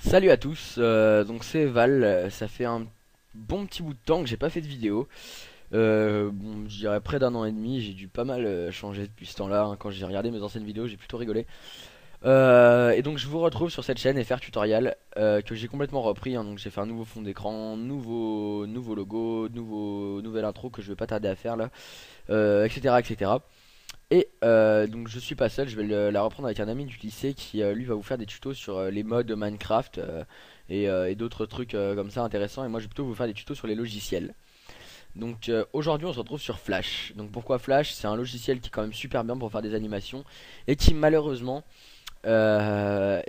Salut à tous, donc c'est Val, ça fait un bon petit bout de temps que j'ai pas fait de vidéo. Bon, je dirais près d'un an et demi, j'ai dû pas mal changer depuis ce temps-là, hein. Quand j'ai regardé mes anciennes vidéos, j'ai plutôt rigolé. Et donc je vous retrouve sur cette chaîne FR Tutorial que j'ai complètement repris, hein. Donc j'ai fait un nouveau fond d'écran, nouveau logo, nouvelle intro que je vais pas tarder à faire là, etc. etc. Et donc je suis pas seul, je vais la reprendre avec un ami du lycée qui lui va vous faire des tutos sur les modes Minecraft et d'autres trucs comme ça intéressants. Et moi je vais plutôt vous faire des tutos sur les logiciels. Donc aujourd'hui on se retrouve sur Flash. Donc pourquoi Flash? C'est un logiciel qui est quand même super bien pour faire des animations et qui malheureusement possède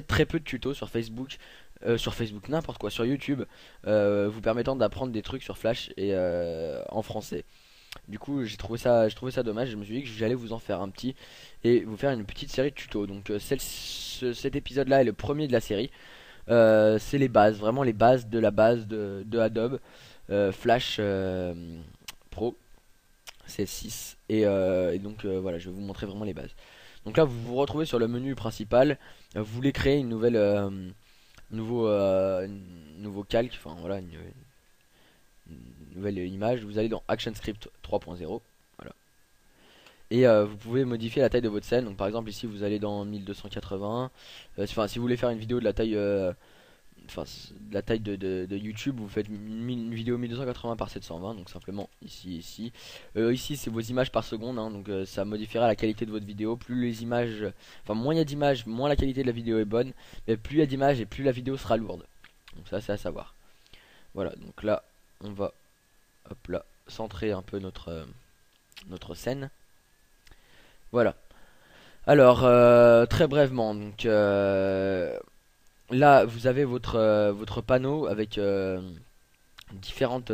très peu de tutos sur Facebook n'importe quoi, sur YouTube, vous permettant d'apprendre des trucs sur Flash et en français. Du coup, j'ai trouvé ça dommage. Je me suis dit que j'allais vous en faire un petit et vous faire une petite série de tutos. Donc, cet épisode-là est le premier de la série. C'est les bases, vraiment les bases de la base de Adobe Flash Pro CS6. Et donc, voilà, je vais vous montrer vraiment les bases. Donc là, vous vous retrouvez sur le menu principal. Vous voulez créer une nouvelle, nouveau calque, enfin voilà, une nouvelle image. Vous allez dans ActionScript 3.0. Voilà. Et vous pouvez modifier la taille de votre scène. Donc par exemple ici vous allez dans 1280. Enfin si vous voulez faire une vidéo de la taille, de la taille de YouTube, vous faites une vidéo 1280 par 720. Donc simplement ici. Ici c'est vos images par seconde, hein. Donc ça modifiera la qualité de votre vidéo. Plus les images, enfin moins il y a d'images, moins la qualité de la vidéo est bonne. Mais plus il y a d'images et plus la vidéo sera lourde. Donc ça c'est à savoir. Voilà, donc là on va, hop là, centrer un peu notre scène. Voilà. Alors, très brièvement, donc là, vous avez votre panneau avec différentes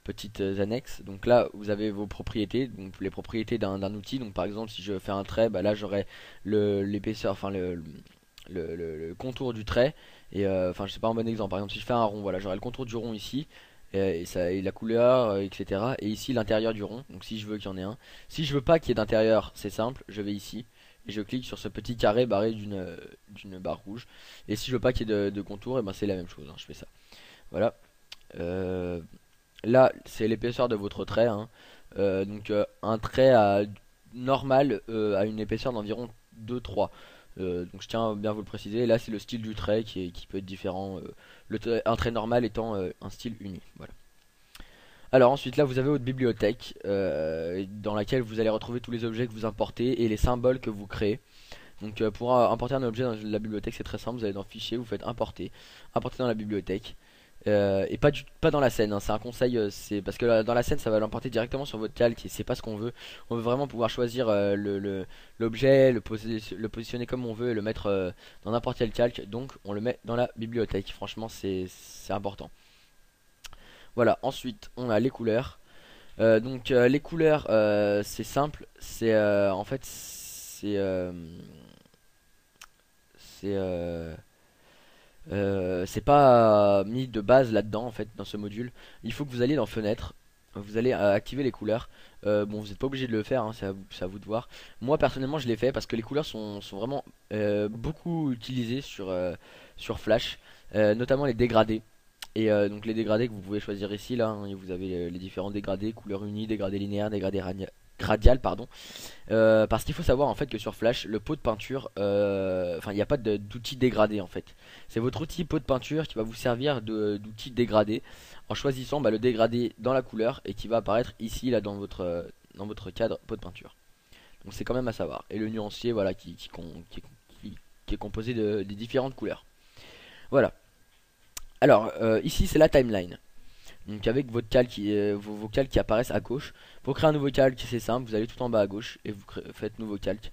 petites annexes. Donc là, vous avez vos propriétés, donc les propriétés d'un outil. Donc par exemple, si je fais un trait, bah là j'aurai l'épaisseur, enfin le contour du trait. Et enfin, je sais pas un bon exemple. Par exemple, si je fais un rond, voilà, j'aurai le contour du rond ici. Et la couleur, etc. Et ici l'intérieur du rond, donc si je veux qu'il y en ait un. Si je veux pas qu'il y ait d'intérieur, c'est simple, je vais ici et je clique sur ce petit carré barré d'une barre rouge. Et si je veux pas qu'il y ait de contour, et ben c'est la même chose, hein, je fais ça. Voilà. Euh, Là, c'est l'épaisseur de votre trait, hein. Donc un trait normal a une épaisseur d'environ 2-3. Donc je tiens à bien vous le préciser. Là, c'est le style du trait qui peut être différent. Un trait normal étant un style uni. Voilà. Alors ensuite là vous avez votre bibliothèque dans laquelle vous allez retrouver tous les objets que vous importez et les symboles que vous créez. Donc pour importer un objet dans la bibliothèque c'est très simple, vous allez dans fichier, vous faites importer dans la bibliothèque. Et pas dans la scène, hein. C'est un conseil, c'est parce que dans la scène ça va l'emporter directement sur votre calque et c'est pas ce qu'on veut. On veut vraiment pouvoir choisir l'objet, le positionner comme on veut et le mettre dans n'importe quel calque. Donc on le met dans la bibliothèque. Franchement c'est important. Voilà, ensuite on a les couleurs. Donc les couleurs, c'est simple, en fait c'est pas mis de base là-dedans en fait dans ce module. Il faut que vous alliez dans fenêtre, vous allez activer les couleurs. Bon, vous n'êtes pas obligé de le faire, hein, c'est à vous de voir. Moi personnellement je l'ai fait parce que les couleurs sont vraiment beaucoup utilisées sur Flash, notamment les dégradés. Et donc les dégradés que vous pouvez choisir ici là, hein, et vous avez les différents dégradés, couleur unie, dégradé linéaire, dégradé radial, pardon. Parce qu'il faut savoir en fait que sur Flash, le pot de peinture, enfin il n'y a pas d'outil dégradé en fait. C'est votre outil pot de peinture qui va vous servir d'outil dégradé en choisissant le dégradé dans la couleur et qui va apparaître ici là dans votre cadre pot de peinture. Donc c'est quand même à savoir. Et le nuancier voilà qui est composé des différentes couleurs. Voilà. Alors ici c'est la timeline. Donc avec votre calque, vos calques qui apparaissent à gauche. Pour créer un nouveau calque, c'est simple, vous allez tout en bas à gauche et vous faites nouveau calque.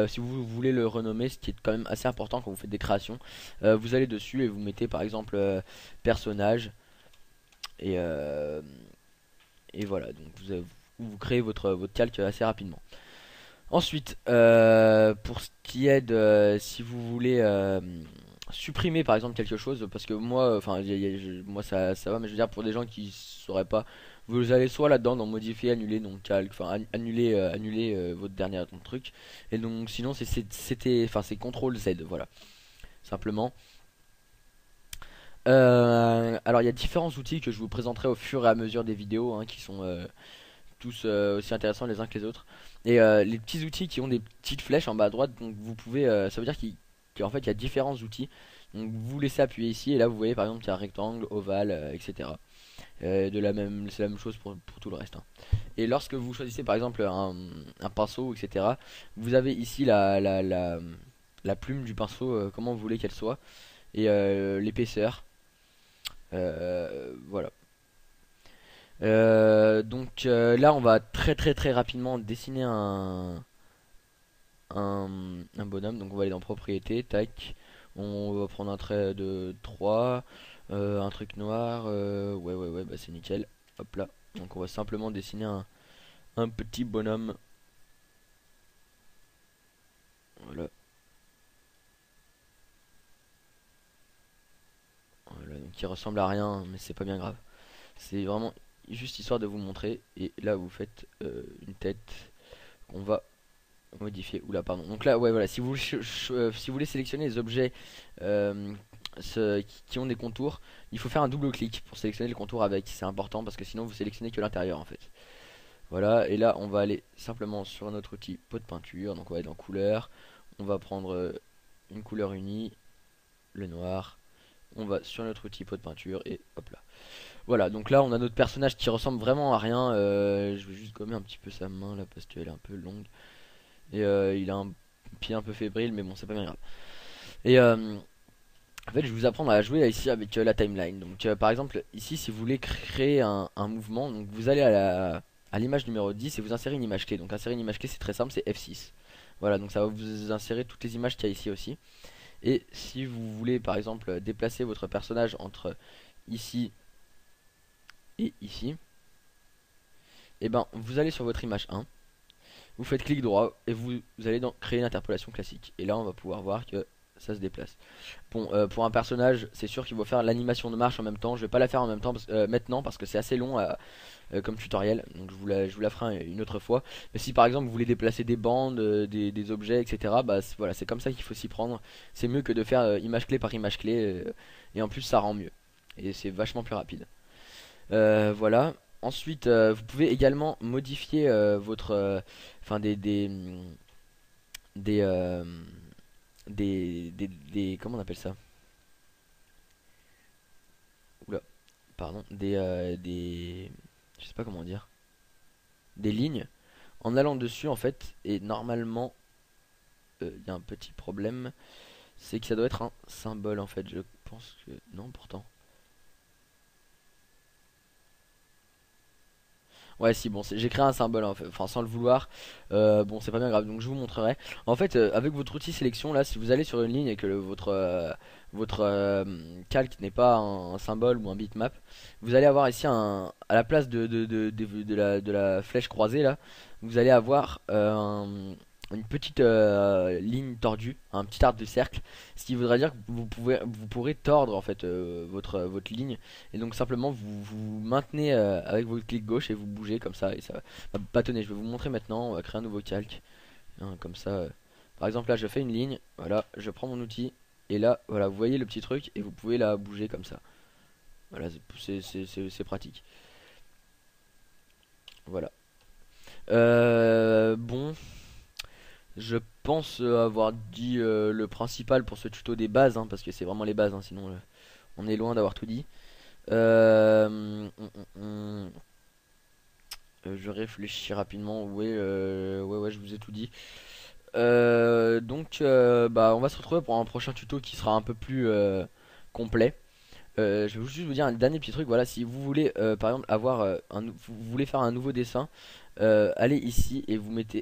Si vous voulez le renommer, ce qui est quand même assez important quand vous faites des créations, vous allez dessus et vous mettez par exemple personnage et, euh, et voilà. Donc vous créez votre calque assez rapidement. Ensuite, pour ce qui est de si vous voulez supprimer par exemple quelque chose, parce que moi, enfin, moi ça va, mais je veux dire pour des gens qui sauraient pas, vous allez soit là-dedans dans modifier, annuler, donc calque, enfin annuler votre dernier truc, et donc sinon c'était, enfin c'est CTRL Z, voilà. simplement. Alors il y a différents outils que je vous présenterai au fur et à mesure des vidéos, hein, qui sont tous aussi intéressants les uns que les autres. Et les petits outils qui ont des petites flèches en bas à droite, donc vous pouvez, ça veut dire qu'en fait il y a différents outils. Donc vous laissez appuyer ici et là vous voyez par exemple qu'il y a un rectangle, ovale, etc. C'est la même chose pour tout le reste, hein. Et lorsque vous choisissez par exemple un pinceau, etc., vous avez ici la plume du pinceau, comment vous voulez qu'elle soit, et l'épaisseur. Voilà. Là, on va très rapidement dessiner un bonhomme. Donc on va aller dans propriété, tac. On va prendre un trait de 3, un truc noir. Ouais, bah c'est nickel. Hop là. Donc on va simplement dessiner un petit bonhomme. Voilà. Voilà, donc qui ressemble à rien, mais c'est pas bien grave. C'est vraiment juste histoire de vous montrer. Et là, vous faites une tête qu'on va modifier. Oula, pardon. Donc là, ouais, voilà. Si vous voulez sélectionner les objets euh, qui ont des contours, il faut faire un double clic pour sélectionner le contour avec. C'est important parce que sinon vous sélectionnez que l'intérieur en fait. Voilà. Et là, on va aller simplement sur notre outil pot de peinture. Donc on va aller dans couleur. On va prendre une couleur unie, le noir. On va sur notre outil pot de peinture et hop là. Voilà, donc là on a notre personnage qui ressemble vraiment à rien. Je vais juste gommer un petit peu sa main là parce qu'elle est un peu longue. Et il a un pied un peu fébrile, mais bon, c'est pas bien grave. Et en fait, je vais vous apprendre à jouer ici avec la timeline. Donc, par exemple, ici, si vous voulez créer un mouvement, donc vous allez à l'image numéro 10 et vous insérez une image clé. Donc, insérer une image clé, c'est très simple, c'est F6. Voilà, donc ça va vous insérer toutes les images qu'il y a ici aussi. Et si vous voulez, par exemple, déplacer votre personnage entre ici et ici, et ben, vous allez sur votre image 1. Vous faites clic droit et vous allez créer une interpolation classique. Et là, on va pouvoir voir que ça se déplace. Bon, pour un personnage, c'est sûr qu'il va faire l'animation de marche en même temps. Je vais pas la faire en même temps maintenant parce que c'est assez long comme tutoriel. Donc je vous la ferai une autre fois. Mais si par exemple vous voulez déplacer des bandes, des objets, etc., bah voilà, c'est comme ça qu'il faut s'y prendre. C'est mieux que de faire image clé par image clé. Et en plus, ça rend mieux. Et c'est vachement plus rapide. Voilà. Ensuite, vous pouvez également modifier votre, enfin des, euh, comment on appelle ça? Oula, pardon, je sais pas comment dire, des lignes en allant dessus en fait. Et normalement, il y a un petit problème, c'est que ça doit être un symbole en fait. Je pense que non, pourtant. Ouais, si, bon, j'ai créé un symbole, en fait, enfin sans le vouloir. Bon, c'est pas bien grave, donc je vous montrerai. En fait, avec votre outil sélection, là, si vous allez sur une ligne et que votre calque n'est pas un symbole ou un bitmap, vous allez avoir ici à la place de la flèche croisée, là, vous allez avoir une petite ligne tordue, un petit arc de cercle, ce qui voudrait dire que vous pourrez tordre en fait votre ligne. Et donc simplement vous maintenez avec votre clic gauche et vous bougez comme ça et ça va bâtonner. Je vais vous montrer maintenant. On va créer un nouveau calque, hein, comme ça. Par exemple là je fais une ligne, voilà, je prends mon outil et là voilà, vous voyez le petit truc et vous pouvez la bouger comme ça. Voilà, c'est pratique. Voilà. Bon, je pense avoir dit le principal pour ce tuto des bases, hein, parce que c'est vraiment les bases, hein, sinon on est loin d'avoir tout dit. Je réfléchis rapidement. Ouais, je vous ai tout dit. Bah, on va se retrouver pour un prochain tuto qui sera un peu plus complet. Je vais juste vous dire un dernier petit truc. Voilà, si vous voulez, par exemple, avoir vous voulez faire un nouveau dessin, allez ici et vous mettez,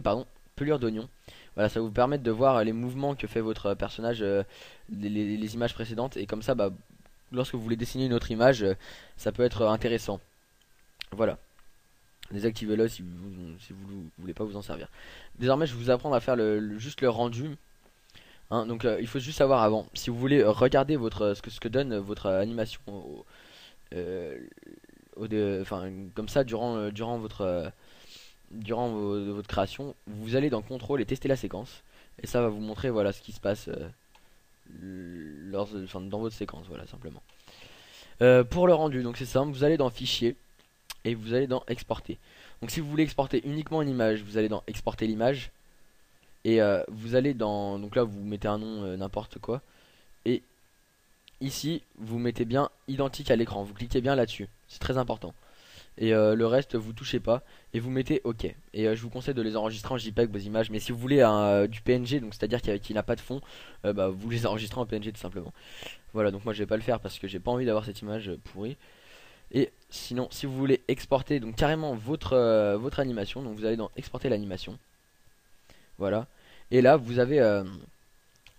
pardon, pelure d'oignon. Voilà, ça va vous permettre de voir les mouvements que fait votre personnage, les images précédentes, et comme ça, bah, lorsque vous voulez dessiner une autre image, ça peut être intéressant. Voilà. Désactivez-le si vous voulez pas vous en servir. Désormais, je vais vous apprendre à faire juste le rendu, hein. Donc, il faut juste savoir avant. Si vous voulez regarder ce que donne votre animation euh, enfin, comme ça durant votre création, vous allez dans contrôle et tester la séquence. et ça va vous montrer voilà ce qui se passe enfin, dans votre séquence, voilà simplement. Pour le rendu, donc c'est simple, vous allez dans fichier et vous allez dans exporter. Donc si vous voulez exporter uniquement une image, vous allez dans exporter l'image et vous allez dans, donc là vous mettez un nom n'importe quoi et ici vous mettez bien identique à l'écran, vous cliquez bien là-dessus, c'est très important. Et le reste vous touchez pas et vous mettez OK. Et je vous conseille de les enregistrer en JPEG vos images, mais si vous voulez du PNG, donc c'est à dire qu'il n'a pas de fond, bah, vous les enregistrez en PNG tout simplement. Voilà, donc moi je vais pas le faire parce que j'ai pas envie d'avoir cette image pourrie. Et sinon si vous voulez exporter donc carrément votre animation, donc vous allez dans exporter l'animation. Voilà. Et là vous avez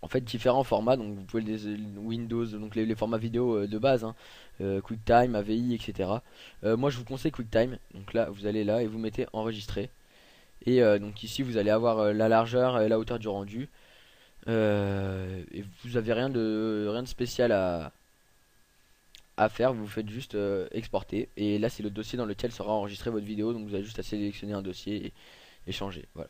en fait différents formats, donc vous pouvez Windows, donc les formats vidéo de base, hein, QuickTime, AVI, etc. Moi je vous conseille QuickTime, donc là vous allez là et vous mettez enregistrer. Et donc ici vous allez avoir la largeur et la hauteur du rendu. Et vous avez rien de spécial à faire, vous faites juste exporter. Et là c'est le dossier dans lequel sera enregistré votre vidéo, donc vous avez juste à sélectionner un dossier et changer. Voilà.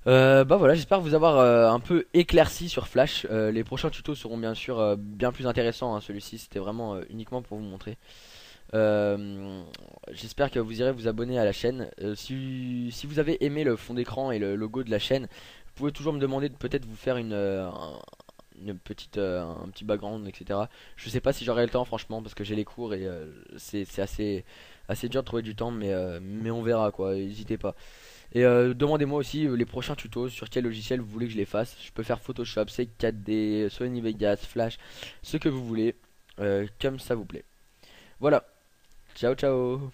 Bah voilà, j'espère vous avoir un peu éclairci sur Flash. Les prochains tutos seront bien sûr bien plus intéressants, hein. Celui-ci c'était vraiment uniquement pour vous montrer. J'espère que vous irez vous abonner à la chaîne. Si vous avez aimé le fond d'écran et le logo de la chaîne, vous pouvez toujours me demander de peut-être vous faire une petite, un petit background, etc. Je sais pas si j'aurai le temps franchement parce que j'ai les cours et c'est assez dur de trouver du temps, mais on verra quoi, n'hésitez pas. Et demandez-moi aussi les prochains tutos sur quel logiciel vous voulez que je les fasse. Je peux faire Photoshop, C4D, Sony Vegas, Flash, ce que vous voulez, comme ça vous plaît. Voilà, ciao ciao.